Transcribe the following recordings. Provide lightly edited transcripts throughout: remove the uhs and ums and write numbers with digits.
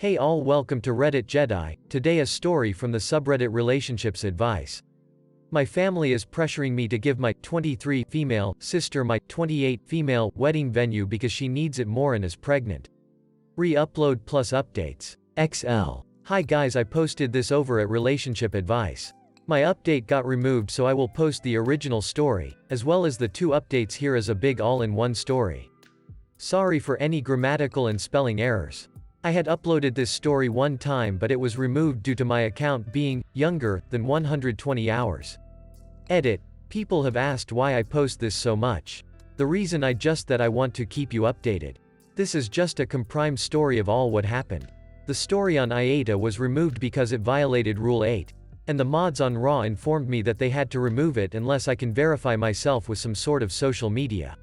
Hey all, welcome to Reddit Jedi. Today a story from the subreddit relationships advice. My family is pressuring me to give my 23 female sister my 28 female wedding venue because she needs it more and is pregnant. Re-upload plus updates. XL. Hi guys, I posted this over at relationship advice. My update got removed, so I will post the original story, as well as the two updates here as a big all-in-one story. Sorry for any grammatical and spelling errors. I had uploaded this story one time, but it was removed due to my account being younger than 120 hours. Edit. People have asked why I post this so much. The reason that I want to keep you updated. This is just a comprised story of all what happened. The story on IATA was removed because it violated Rule 8. And the mods on Raw informed me that they had to remove it unless I can verify myself with some sort of social media.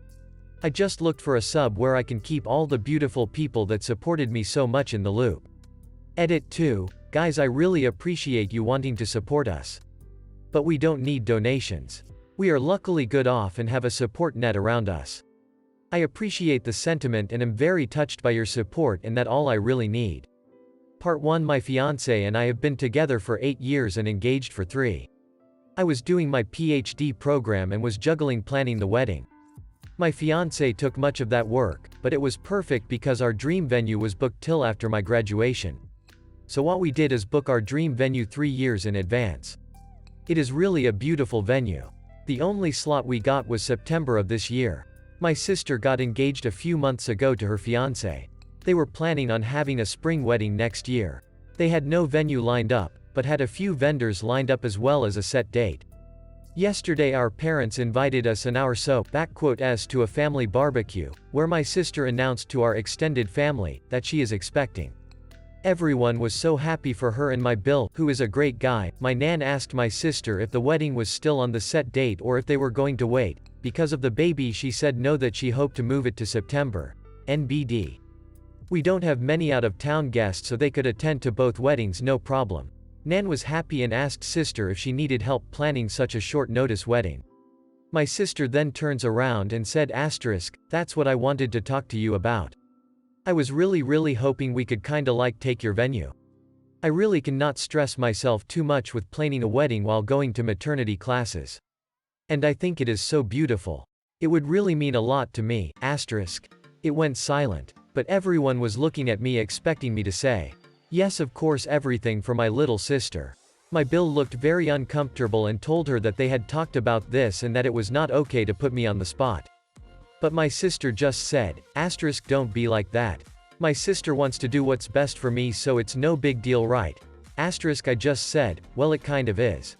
I just looked for a sub where I can keep all the beautiful people that supported me so much in the loop. Edit 2. Guys, I really appreciate you wanting to support us. But we don't need donations. We are luckily good off and have a support net around us. I appreciate the sentiment and am very touched by your support, and that all I really need. Part 1. My fiancé and I have been together for 8 years and engaged for 3. I was doing my PhD program and was juggling planning the wedding. My fiancé took much of that work, but it was perfect because our dream venue was booked till after my graduation. So what we did is book our dream venue 3 years in advance. It is really a beautiful venue. The only slot we got was September of this year. My sister got engaged a few months ago to her fiancé. They were planning on having a spring wedding next year. They had no venue lined up, but had a few vendors lined up as well as a set date. Yesterday our parents invited us and our s to a family barbecue, where my sister announced to our extended family that she is expecting. Everyone was so happy for her, and my Bill, who is a great guy, my nan, asked my sister if the wedding was still on the set date or if they were going to wait. Because of the baby, she said no, that she hoped to move it to September. NBD. We don't have many out-of-town guests, so they could attend to both weddings no problem. Nan was happy and asked sister if she needed help planning such a short notice wedding. My sister then turns around and said "that's what I wanted to talk to you about. I was really hoping we could kinda like take your venue. I really cannot stress myself too much with planning a wedding while going to maternity classes. And I think it is so beautiful. It would really mean a lot to me." It went silent. But everyone was looking at me expecting me to say, "Yes, of course, everything for my little sister." My Bill looked very uncomfortable and told her that they had talked about this and that it was not okay to put me on the spot. But my sister just said, "Don't be like that. My sister wants to do what's best for me, so it's no big deal, right?" I just said, "Well, it kind of is.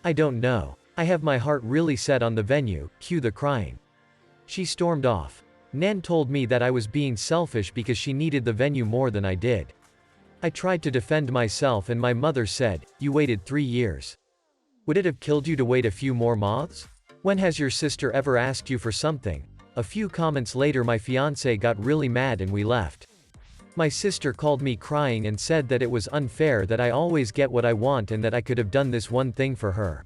I don't know. I have my heart really set on the venue." Cue the crying. She stormed off. Nan told me that I was being selfish because she needed the venue more than I did. I tried to defend myself, and my mother said, "You waited 3 years. Would it have killed you to wait a few more months? When has your sister ever asked you for something?" A few comments later my fiancé got really mad and we left. My sister called me crying and said that it was unfair that I always get what I want and that I could have done this one thing for her.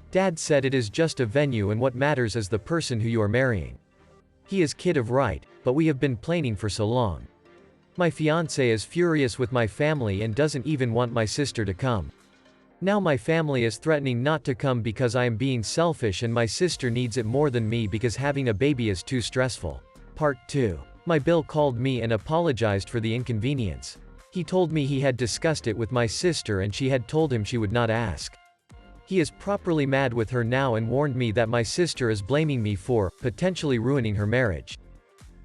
Dad said it is just a venue and what matters is the person who you are marrying. He is kid of right, but we have been planning for so long. My fiancé is furious with my family and doesn't even want my sister to come. Now my family is threatening not to come because I am being selfish, and my sister needs it more than me because having a baby is too stressful. Part 2. My Bill called me and apologized for the inconvenience. He told me he had discussed it with my sister and she had told him she would not ask. He is properly mad with her now and warned me that my sister is blaming me for potentially ruining her marriage.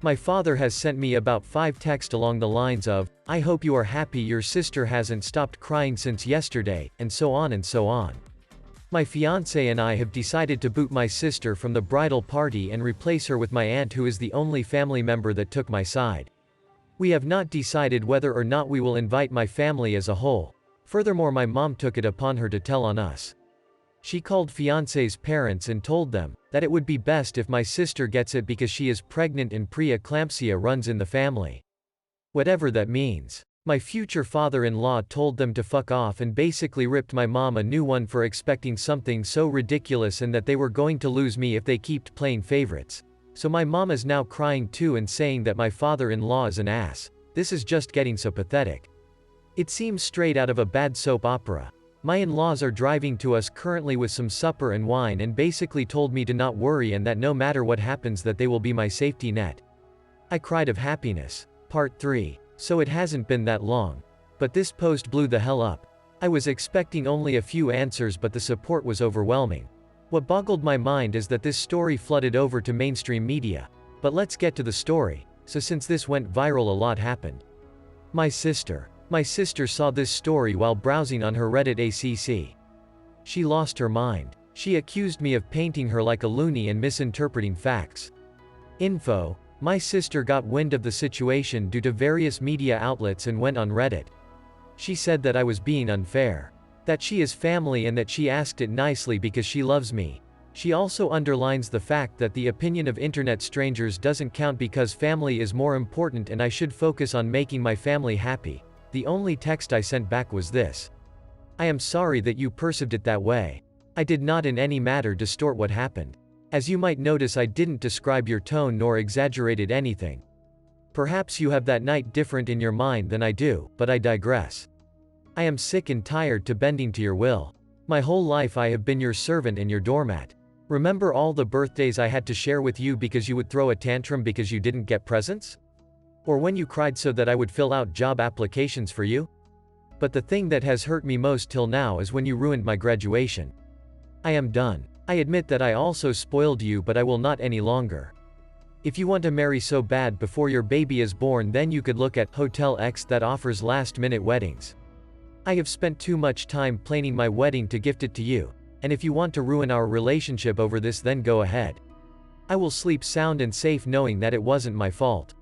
My father has sent me about 5 texts along the lines of, "I hope you are happy your sister hasn't stopped crying since yesterday," and so on and so on. My fiancé and I have decided to boot my sister from the bridal party and replace her with my aunt, who is the only family member that took my side. We have not decided whether or not we will invite my family as a whole. Furthermore, my mom took it upon her to tell on us. She called fiancé's parents and told them that it would be best if my sister gets it because she is pregnant and pre-eclampsia runs in the family. Whatever that means. My future father-in-law told them to fuck off and basically ripped my mom a new one for expecting something so ridiculous, and that they were going to lose me if they kept playing favorites. So my mom is now crying too and saying that my father-in-law is an ass. This is just getting so pathetic. It seems straight out of a bad soap opera. My in-laws are driving to us currently with some supper and wine and basically told me to not worry and that no matter what happens that they will be my safety net. I cried of happiness. Part 3. So it hasn't been that long. But this post blew the hell up. I was expecting only a few answers but the support was overwhelming. What boggled my mind is that this story flooded over to mainstream media. But let's get to the story. So since this went viral, a lot happened. My sister saw this story while browsing on her Reddit ACC. She lost her mind. She accused me of painting her like a loony and misinterpreting facts. Info: my sister got wind of the situation due to various media outlets and went on Reddit. She said that I was being unfair. That she is family and that she asked it nicely because she loves me. She also underlines the fact that the opinion of internet strangers doesn't count because family is more important and I should focus on making my family happy. The only text I sent back was this: I am sorry that you perceived it that way. I did not in any matter distort what happened. As you might notice, I didn't describe your tone nor exaggerated anything. Perhaps you have that night different in your mind than I do, but I digress. I am sick and tired to bending to your will. My whole life I have been your servant and your doormat. Remember all the birthdays I had to share with you because you would throw a tantrum because you didn't get presents? Or when you cried so that I would fill out job applications for you? But the thing that has hurt me most till now is when you ruined my graduation. I am done. I admit that I also spoiled you, but I will not any longer. If you want to marry so bad before your baby is born, then you could look at Hotel X that offers last-minute weddings. I have spent too much time planning my wedding to gift it to you, and if you want to ruin our relationship over this, then go ahead. I will sleep sound and safe knowing that it wasn't my fault.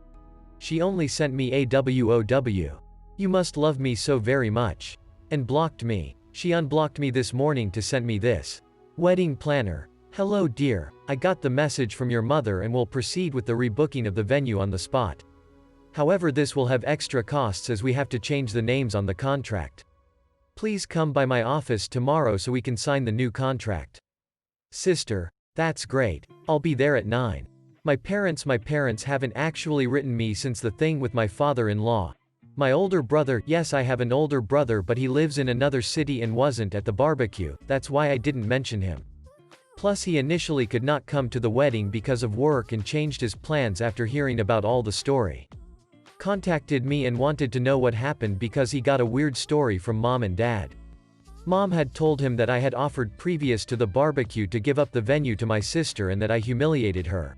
She only sent me a WOW. You must love me so very much. And blocked me. She unblocked me this morning to send me this. Wedding planner. Hello dear, I got the message from your mother and will proceed with the rebooking of the venue on the spot. However, this will have extra costs as we have to change the names on the contract. Please come by my office tomorrow so we can sign the new contract. Sister, that's great. I'll be there at 9. My parents haven't actually written me since the thing with my father-in-law. My older brother, yes, I have an older brother, but he lives in another city and wasn't at the barbecue, that's why I didn't mention him. Plus he initially could not come to the wedding because of work and changed his plans after hearing about all the story. Contacted me and wanted to know what happened because he got a weird story from mom and dad. Mom had told him that I had offered previous to the barbecue to give up the venue to my sister and that I humiliated her.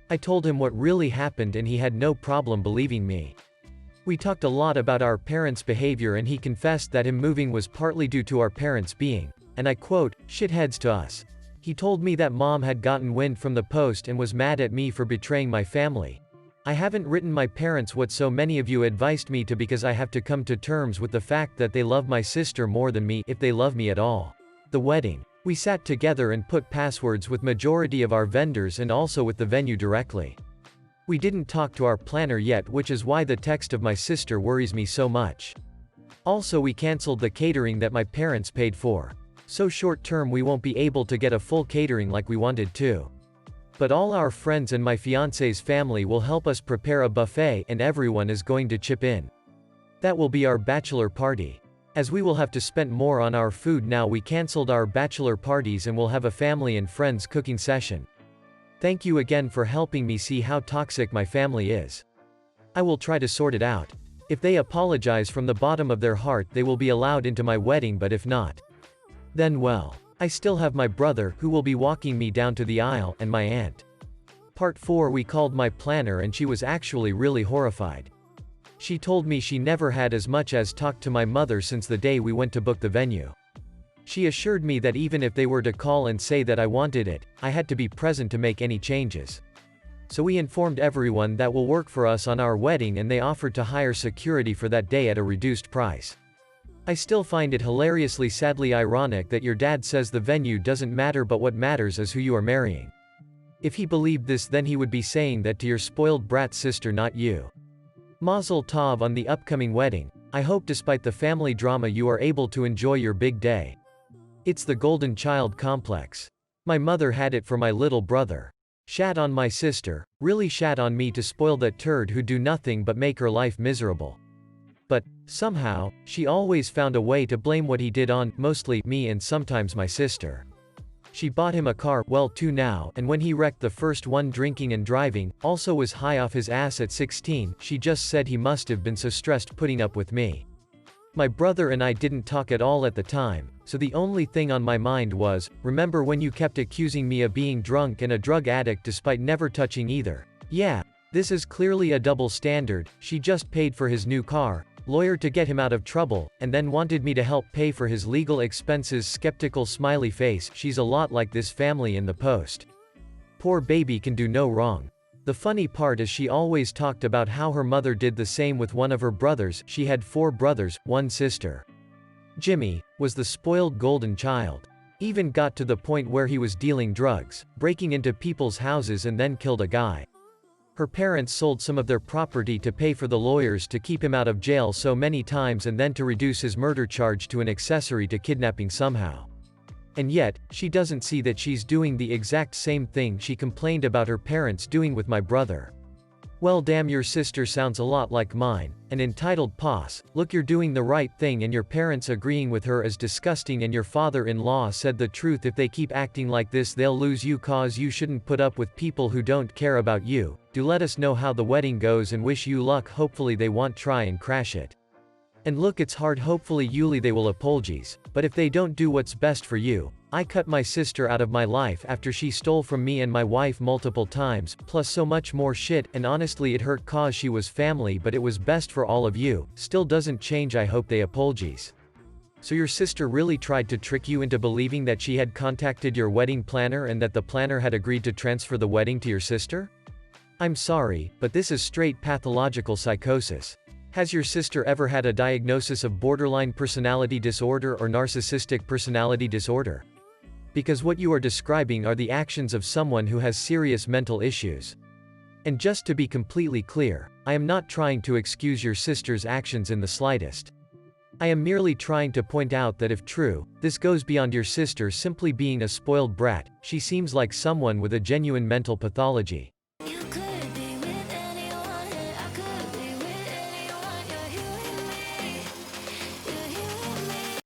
I told him what really happened and he had no problem believing me. We talked a lot about our parents' behavior and he confessed that him moving was partly due to our parents being, and I quote, shitheads to us. He told me that mom had gotten wind from the post and was mad at me for betraying my family. I haven't written my parents what so many of you advised me to because I have to come to terms with the fact that they love my sister more than me, if they love me at all. The wedding. We sat together and put passwords with majority of our vendors and also with the venue directly. We didn't talk to our planner yet, which is why the text of my sister worries me so much. Also, we cancelled the catering that my parents paid for. So short term we won't be able to get a full catering like we wanted to. But all our friends and my fiance's family will help us prepare a buffet and everyone is going to chip in. That will be our bachelor party. As we will have to spend more on our food now, we cancelled our bachelor parties and will have a family and friends cooking session. Thank you again for helping me see how toxic my family is. I will try to sort it out. If they apologize from the bottom of their heart, they will be allowed into my wedding, but if not, then well, I still have my brother, who will be walking me down to the aisle, and my aunt. Part 4. We called my planner and she was actually really horrified. She told me she never had as much as talked to my mother since the day we went to book the venue. She assured me that even if they were to call and say that I wanted it, I had to be present to make any changes. So we informed everyone that will work for us on our wedding and they offered to hire security for that day at a reduced price. I still find it hilariously sadly ironic that your dad says the venue doesn't matter, but what matters is who you are marrying. If he believed this, then he would be saying that to your spoiled brat sister, not you. Mazel tov on the upcoming wedding. I hope despite the family drama you are able to enjoy your big day. It's the golden child complex. My mother had it for my little brother. Shat on my sister, really shat on me to spoil that turd who do nothing but make her life miserable. But Somehow, she always found a way to blame what he did on, mostly, me and sometimes my sister. She bought him a car, well, two now, and when he wrecked the first one drinking and driving, also was high off his ass at 16, she just said he must have been so stressed putting up with me. My brother and I didn't talk at all at the time, so the only thing on my mind was, remember when you kept accusing me of being drunk and a drug addict despite never touching either? Yeah, this is clearly a double standard. She just paid for his new car, lawyer to get him out of trouble, and then wanted me to help pay for his legal expenses. Skeptical smiley face. She's a lot like this family in the post. Poor baby can do no wrong. The funny part is she always talked about how her mother did the same with one of her brothers. She had 4 brothers, 1 sister. Jimmy was the spoiled golden child. Even got to the point where he was dealing drugs, breaking into people's houses and then killed a guy. Her parents sold some of their property to pay for the lawyers to keep him out of jail so many times and then to reduce his murder charge to an accessory to kidnapping somehow. And yet, she doesn't see that she's doing the exact same thing she complained about her parents doing with my brother. Well, damn, your sister sounds a lot like mine. An entitled poss. Look, you're doing the right thing and your parents agreeing with her is disgusting, and your father-in-law said the truth. If they keep acting like this they'll lose you, cause you shouldn't put up with people who don't care about you. Do let us know how the wedding goes and wish you luck. Hopefully they won't try and crash it. And look, it's hard. Hopefully Yuli they will apologize, but if they don't do what's best for you. I cut my sister out of my life after she stole from me and my wife multiple times, plus so much more shit, and honestly it hurt cause she was family, but it was best for all of you. Still doesn't change. I hope they apologize. So your sister really tried to trick you into believing that she had contacted your wedding planner and that the planner had agreed to transfer the wedding to your sister? I'm sorry, but this is straight pathological psychosis. Has your sister ever had a diagnosis of borderline personality disorder or narcissistic personality disorder? Because what you are describing are the actions of someone who has serious mental issues. And just to be completely clear, I am not trying to excuse your sister's actions in the slightest. I am merely trying to point out that if true, this goes beyond your sister simply being a spoiled brat. She seems like someone with a genuine mental pathology.